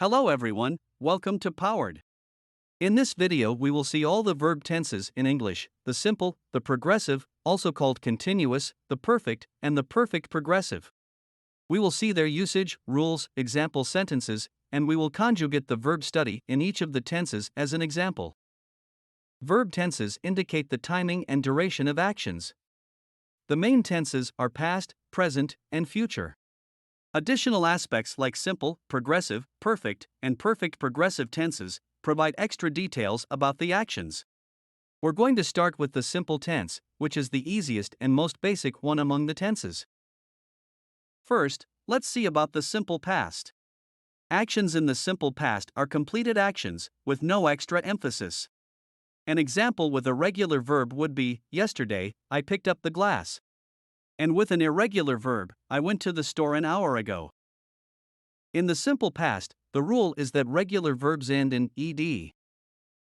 Hello everyone, welcome to Powered. In this video we will see all the verb tenses in English, the simple, the progressive, also called continuous, the perfect, and the perfect progressive. We will see their usage, rules, example sentences, and we will conjugate the verb study in each of the tenses as an example. Verb tenses indicate the timing and duration of actions. The main tenses are past, present, and future. Additional aspects like simple, progressive, perfect, and perfect progressive tenses provide extra details about the actions. We're going to start with the simple tense, which is the easiest and most basic one among the tenses. First, let's see about the simple past. Actions in the simple past are completed actions, with no extra emphasis. An example with a regular verb would be, yesterday, I picked up the glass. And with an irregular verb, I went to the store an hour ago. In the simple past, the rule is that regular verbs end in ed.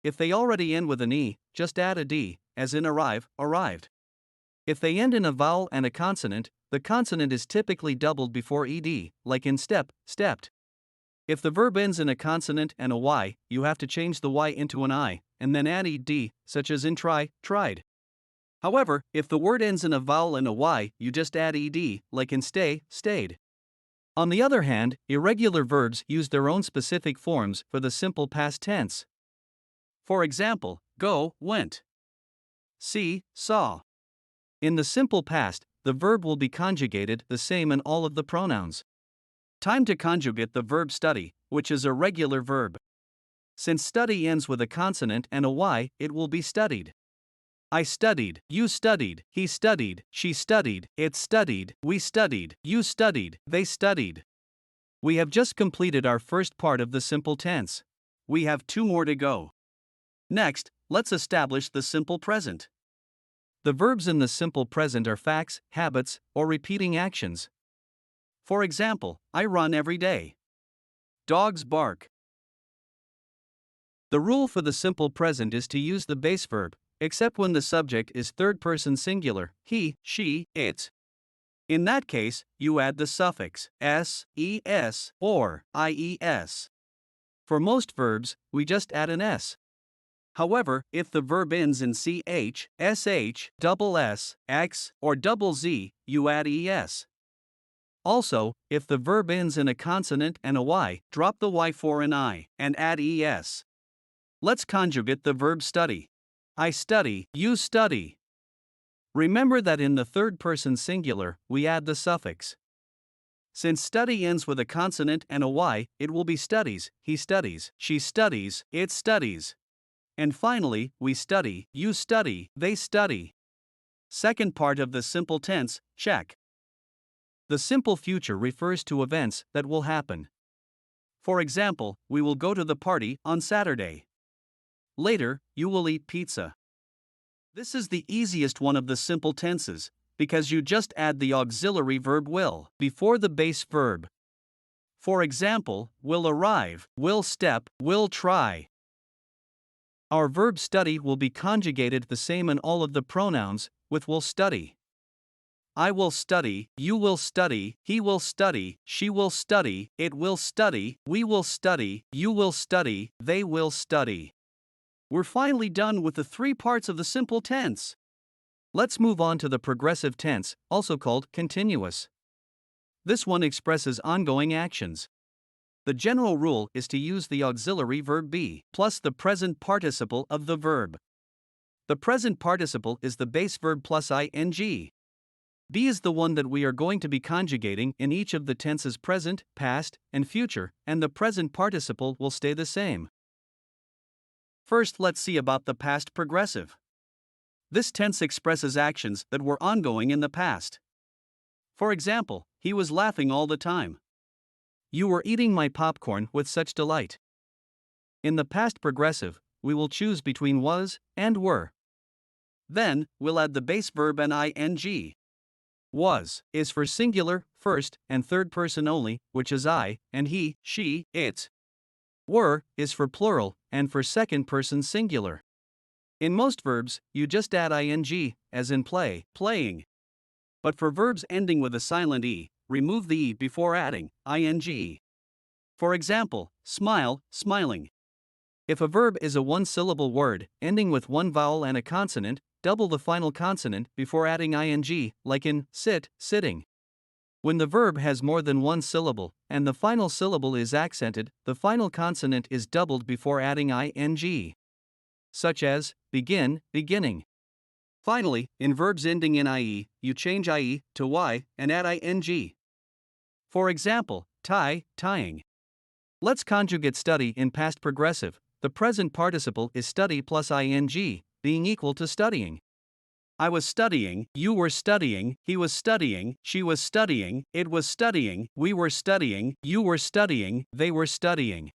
If they already end with an e, just add a d, as in arrive, arrived. If they end in a vowel and a consonant, the consonant is typically doubled before ed, like in step, stepped. If the verb ends in a consonant and a y, you have to change the y into an I, and then add ed, such as in try, tried. However, if the word ends in a vowel and a y, you just add ed, like in stay, stayed. On the other hand, irregular verbs use their own specific forms for the simple past tense. For example, go, went. See, saw. In the simple past, the verb will be conjugated the same in all of the pronouns. Time to conjugate the verb study, which is a regular verb. Since study ends with a consonant and a y, it will be studied. I studied, you studied, he studied, she studied, it studied, we studied, you studied, they studied. We have just completed our first part of the simple tense. We have 2 more to go. Next, let's establish the simple present. The verbs in the simple present are facts, habits, or repeating actions. For example, I run every day. Dogs bark. The rule for the simple present is to use the base verb, except when the subject is third-person singular, he, she, it. In that case, you add the suffix s, es, or ies. For most verbs, we just add an s. However, if the verb ends in ch, sh, double s, x, or double z, you add es. Also, if the verb ends in a consonant and a y, drop the y for an I, and add es. Let's conjugate the verb study. I study, you study. Remember that in the third person singular, we add the suffix. Since study ends with a consonant and a y, it will be studies, he studies, she studies, it studies. And finally, we study, you study, they study. Second part of the simple tense, check. The simple future refers to events that will happen. For example, we will go to the party on Saturday. Later, you will eat pizza. This is the easiest one of the simple tenses, because you just add the auxiliary verb will before the base verb. For example, will arrive, will step, will try. Our verb study will be conjugated the same in all of the pronouns, with will study. I will study, you will study, he will study, she will study, it will study, we will study, you will study, they will study. We're finally done with the 3 parts of the simple tense. Let's move on to the progressive tense, also called continuous. This one expresses ongoing actions. The general rule is to use the auxiliary verb be plus the present participle of the verb. The present participle is the base verb plus ing. Be is the one that we are going to be conjugating in each of the tenses present, past, and future, and the present participle will stay the same. First, let's see about the past progressive. This tense expresses actions that were ongoing in the past. For example, he was laughing all the time. You were eating my popcorn with such delight. In the past progressive, we will choose between was and were. Then, we'll add the base verb and ing. Was is for singular, first, and third person only, which is I, and he, she, it. Were is for plural, and for second person singular. In most verbs, you just add ing, as in play, playing. But for verbs ending with a silent e, remove the e before adding ing. For example, smile, smiling. If a verb is a one-syllable word, ending with one vowel and a consonant, double the final consonant before adding ing, like in sit, sitting. When the verb has more than one syllable, and the final syllable is accented, the final consonant is doubled before adding ing. Such as, begin, beginning. Finally, in verbs ending in ie, you change ie to y and add ing. For example, tie, tying. Let's conjugate study in past progressive. The present participle is study plus ing, being equal to studying. I was studying, you were studying, he was studying, she was studying, it was studying, we were studying, you were studying, they were studying.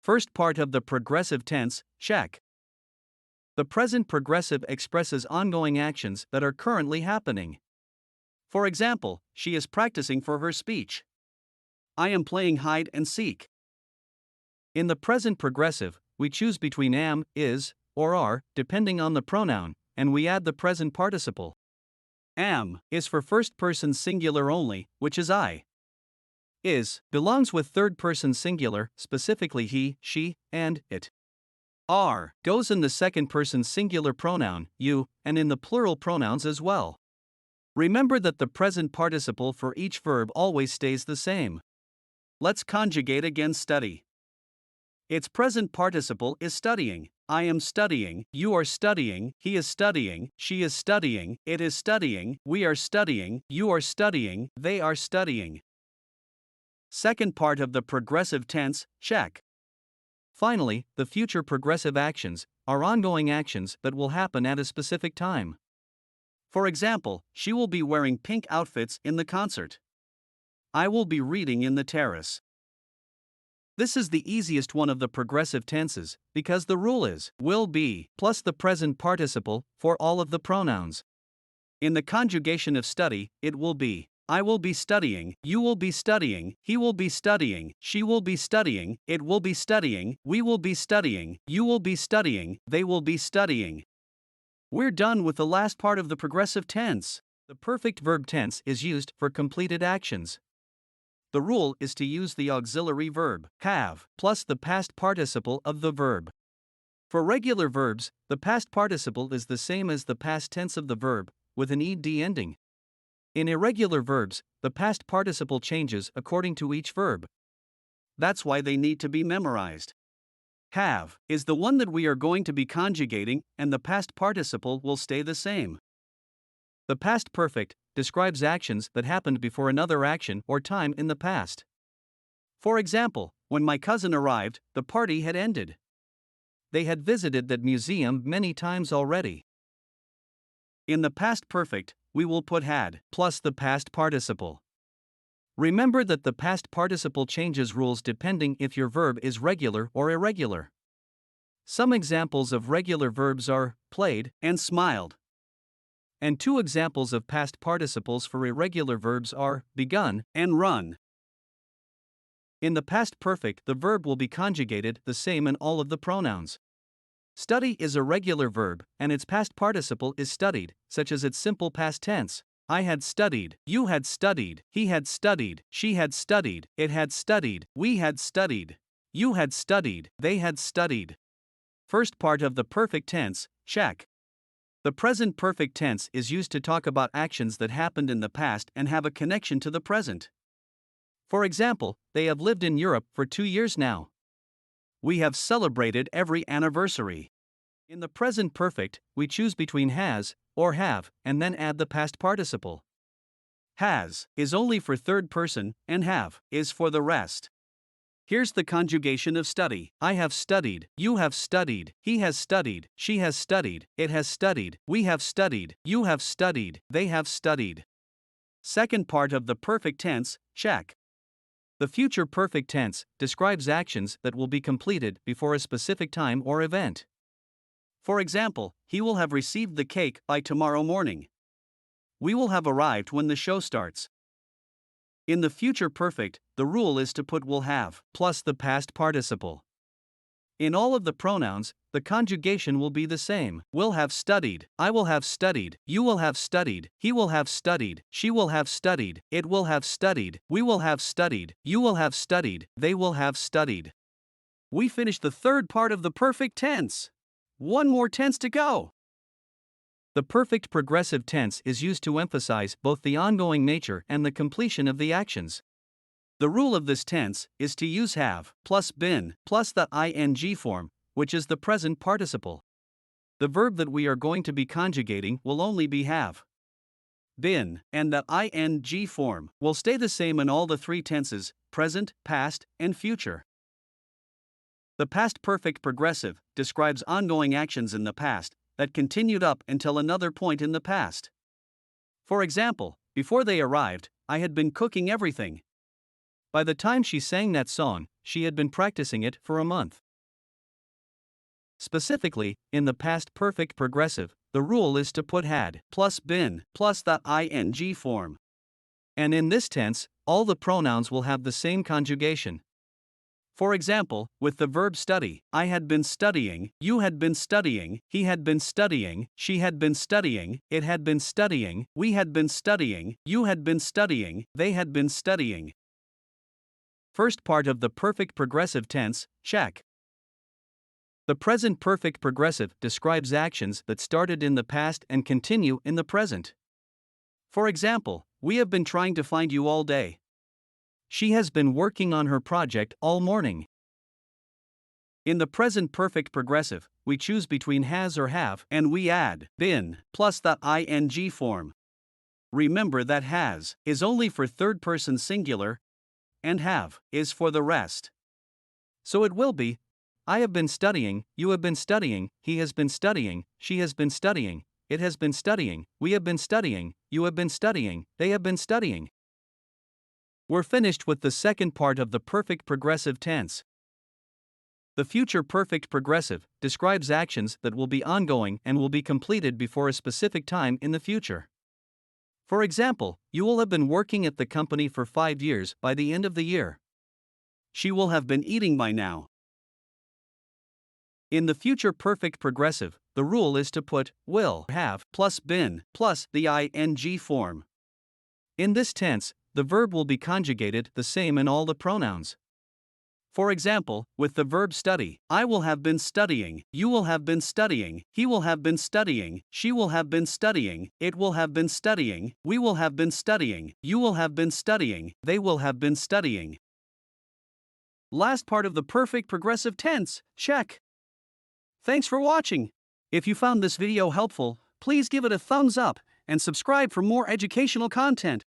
First part of the progressive tense, check. The present progressive expresses ongoing actions that are currently happening. For example, she is practicing for her speech. I am playing hide and seek. In the present progressive, we choose between am, is, or are, depending on the pronoun, and we add the present participle. Am is for first person singular only, which is I. Is belongs with third person singular, specifically he, she, and it. Are goes in the second person singular pronoun, you, and in the plural pronouns as well. Remember that the present participle for each verb always stays the same. Let's conjugate again study. Its present participle is studying. I am studying, you are studying, he is studying, she is studying, it is studying, we are studying, you are studying, they are studying. Second part of the progressive tense, check. Finally, the future progressive actions are ongoing actions that will happen at a specific time. For example, she will be wearing pink outfits in the concert. I will be reading in the terrace. This is the easiest one of the progressive tenses, because the rule is will be plus the present participle for all of the pronouns. In the conjugation of study, it will be I will be studying, you will be studying, he will be studying, she will be studying, it will be studying, we will be studying, you will be studying, they will be studying. We're done with the last part of the progressive tense. The perfect verb tense is used for completed actions. The rule is to use the auxiliary verb, have, plus the past participle of the verb. For regular verbs, the past participle is the same as the past tense of the verb, with an ed ending. In irregular verbs, the past participle changes according to each verb. That's why they need to be memorized. Have is the one that we are going to be conjugating, and the past participle will stay the same. The past perfect describes actions that happened before another action or time in the past. For example, when my cousin arrived, the party had ended. They had visited that museum many times already. In the past perfect, we will put had plus the past participle. Remember that the past participle changes rules depending if your verb is regular or irregular. Some examples of regular verbs are played and smiled. And two examples of past participles for irregular verbs are begun and run. In the past perfect, the verb will be conjugated the same in all of the pronouns. Study is a regular verb, and its past participle is studied, such as its simple past tense. I had studied, you had studied, he had studied, she had studied, it had studied, we had studied, you had studied, they had studied. First part of the perfect tense, check. The present perfect tense is used to talk about actions that happened in the past and have a connection to the present. For example, they have lived in Europe for 2 years now. We have celebrated every anniversary. In the present perfect, we choose between has or have and then add the past participle. Has is only for third person and have is for the rest. Here's the conjugation of study. I have studied, you have studied, he has studied, she has studied, it has studied, we have studied, you have studied, they have studied. Second part of the perfect tense, check. The future perfect tense describes actions that will be completed before a specific time or event. For example, he will have received the cake by tomorrow morning. We will have arrived when the show starts. In the future perfect, the rule is to put will have plus the past participle. In all of the pronouns, the conjugation will be the same. Will have studied, I will have studied, you will have studied, he will have studied, she will have studied, it will have studied, we will have studied, you will have studied, they will have studied. We finished the third part of the perfect tense. One more tense to go. The perfect progressive tense is used to emphasize both the ongoing nature and the completion of the actions. The rule of this tense is to use have plus been plus the ing form, which is the present participle. The verb that we are going to be conjugating will only be have. Been and the ing form will stay the same in all the three tenses: present, past, and future. The past perfect progressive describes ongoing actions in the past that continued up until another point in the past. For example, before they arrived, I had been cooking everything. By the time she sang that song, she had been practicing it for a month. Specifically, in the past perfect progressive, the rule is to put had plus been plus the ing form. And in this tense, all the pronouns will have the same conjugation. For example, with the verb study, I had been studying, you had been studying, he had been studying, she had been studying, it had been studying, we had been studying, you had been studying, they had been studying. First part of the perfect progressive tense, check. The present perfect progressive describes actions that started in the past and continue in the present. For example, we have been trying to find you all day. She has been working on her project all morning. In the present perfect progressive, we choose between has or have and we add been plus the ing form. Remember that has is only for third person singular and have is for the rest. So it will be: I have been studying, you have been studying, he has been studying, she has been studying, it has been studying, we have been studying, you have been studying, they have been studying. We're finished with the second part of the perfect progressive tense. The future perfect progressive describes actions that will be ongoing and will be completed before a specific time in the future. For example, you will have been working at the company for 5 years by the end of the year. She will have been eating by now. In the future perfect progressive, the rule is to put will have plus been plus the ing form. In this tense, the verb will be conjugated the same in all the pronouns. For example, with the verb study, I will have been studying, you will have been studying, he will have been studying, she will have been studying, it will have been studying, we will have been studying, you will have been studying, they will have been studying. Last part of the perfect progressive tense, check. Thanks for watching. If you found this video helpful, please give it a thumbs up and subscribe for more educational content.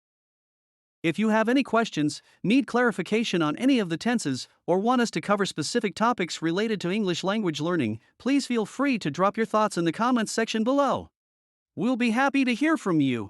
If you have any questions, need clarification on any of the tenses, or want us to cover specific topics related to English language learning, please feel free to drop your thoughts in the comments section below. We'll be happy to hear from you.